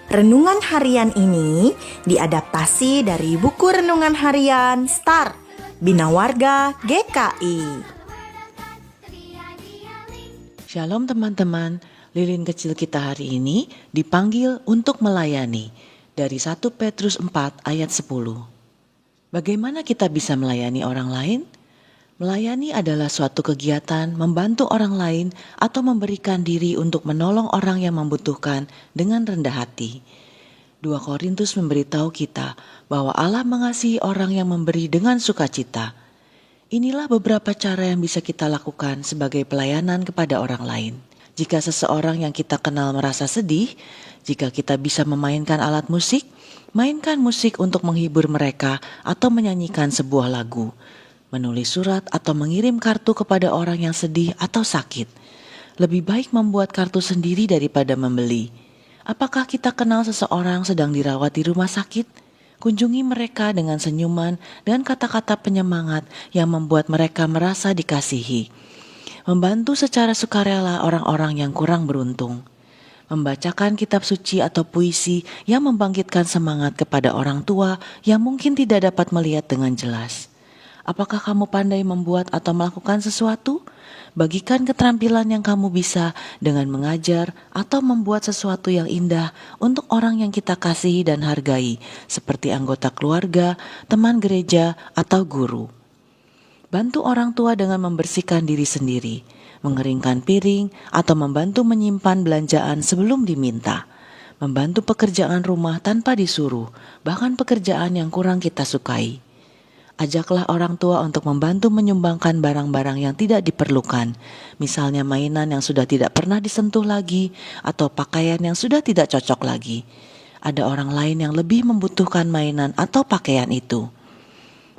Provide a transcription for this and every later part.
Renungan harian ini diadaptasi dari buku renungan harian Start Bina Warga GKI. Shalom teman-teman, lilin kecil kita hari ini dipanggil untuk melayani dari 1 Petrus 4 ayat 10. Bagaimana kita bisa melayani orang lain? Melayani adalah suatu kegiatan membantu orang lain atau memberikan diri untuk menolong orang yang membutuhkan dengan rendah hati. 2 Korintus memberitahu kita bahwa Allah mengasihi orang yang memberi dengan sukacita. Inilah beberapa cara yang bisa kita lakukan sebagai pelayanan kepada orang lain. Jika seseorang yang kita kenal merasa sedih, jika kita bisa memainkan alat musik, mainkan musik untuk menghibur mereka atau menyanyikan sebuah lagu. Menulis surat atau mengirim kartu kepada orang yang sedih atau sakit. Lebih baik membuat kartu sendiri daripada membeli. Apakah kita kenal seseorang sedang dirawat di rumah sakit? Kunjungi mereka dengan senyuman dan kata-kata penyemangat yang membuat mereka merasa dikasihi. Membantu secara sukarela orang-orang yang kurang beruntung. Membacakan kitab suci atau puisi yang membangkitkan semangat kepada orang tua yang mungkin tidak dapat melihat dengan jelas. Apakah kamu pandai membuat atau melakukan sesuatu? Bagikan keterampilan yang kamu bisa dengan mengajar atau membuat sesuatu yang indah untuk orang yang kita kasihi dan hargai, seperti anggota keluarga, teman gereja, atau guru. Bantu orang tua dengan membersihkan diri sendiri, mengeringkan piring, atau membantu menyimpan belanjaan sebelum diminta. Membantu pekerjaan rumah tanpa disuruh, bahkan pekerjaan yang kurang kita sukai. Ajaklah orang tua untuk membantu menyumbangkan barang-barang yang tidak diperlukan, misalnya mainan yang sudah tidak pernah disentuh lagi atau pakaian yang sudah tidak cocok lagi. Ada orang lain yang lebih membutuhkan mainan atau pakaian itu.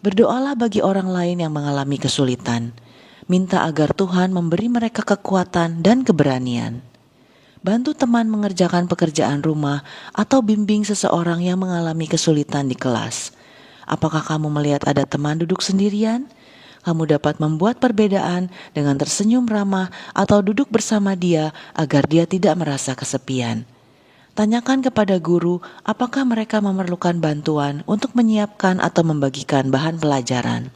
Berdoalah bagi orang lain yang mengalami kesulitan. Minta agar Tuhan memberi mereka kekuatan dan keberanian. Bantu teman mengerjakan pekerjaan rumah atau bimbing seseorang yang mengalami kesulitan di kelas. Apakah kamu melihat ada teman duduk sendirian? Kamu dapat membuat perbedaan dengan tersenyum ramah atau duduk bersama dia agar dia tidak merasa kesepian. Tanyakan kepada guru apakah mereka memerlukan bantuan untuk menyiapkan atau membagikan bahan pelajaran.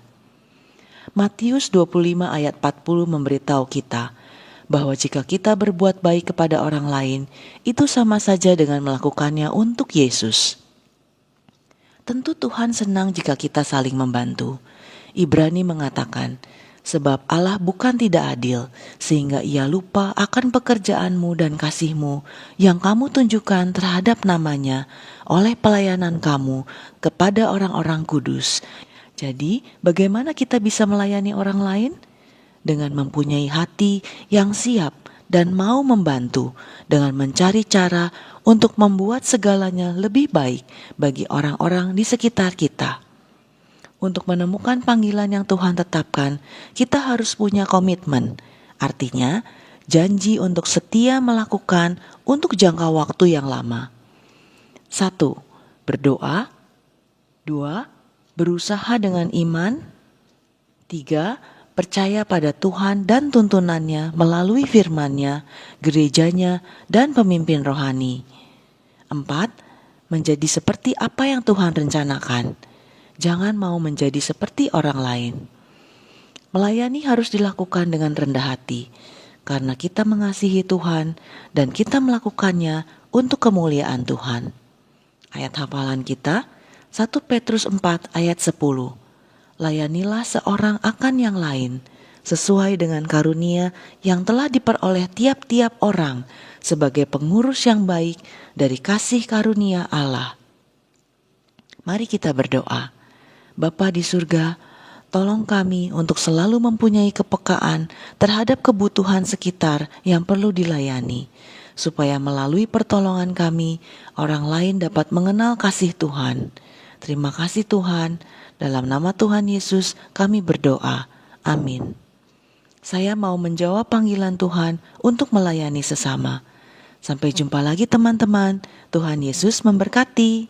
Matius 25 ayat 40 memberitahu kita bahwa jika kita berbuat baik kepada orang lain, itu sama saja dengan melakukannya untuk Yesus. Tentu Tuhan senang jika kita saling membantu. Ibrani mengatakan, sebab Allah bukan tidak adil, sehingga ia lupa akan pekerjaanmu dan kasihmu yang kamu tunjukkan terhadap namanya oleh pelayanan kamu kepada orang-orang kudus. Jadi, bagaimana kita bisa melayani orang lain? Dengan mempunyai hati yang siap dan mau membantu, dengan mencari cara untuk membuat segalanya lebih baik bagi orang-orang di sekitar kita. Untuk menemukan panggilan yang Tuhan tetapkan, kita harus punya komitmen. Artinya, janji untuk setia melakukan untuk jangka waktu yang lama. 1. Berdoa. 2. Berusaha dengan iman. 3. Percaya pada Tuhan dan tuntunannya melalui firman-Nya, gerejanya, dan pemimpin rohani. 4. Menjadi seperti apa yang Tuhan rencanakan. Jangan mau menjadi seperti orang lain. Melayani harus dilakukan dengan rendah hati, karena kita mengasihi Tuhan dan kita melakukannya untuk kemuliaan Tuhan. Ayat hafalan kita, 1 Petrus 4 ayat 10. Layanilah seorang akan yang lain, sesuai dengan karunia yang telah diperoleh tiap-tiap orang sebagai pengurus yang baik dari kasih karunia Allah. Mari kita berdoa. Bapa di surga, tolong kami untuk selalu mempunyai kepekaan terhadap kebutuhan sekitar yang perlu dilayani, supaya melalui pertolongan kami, orang lain dapat mengenal kasih Tuhan. Terima kasih Tuhan. Dalam nama Tuhan Yesus kami berdoa. Amin. Saya mau menjawab panggilan Tuhan untuk melayani sesama. Sampai jumpa lagi teman-teman. Tuhan Yesus memberkati.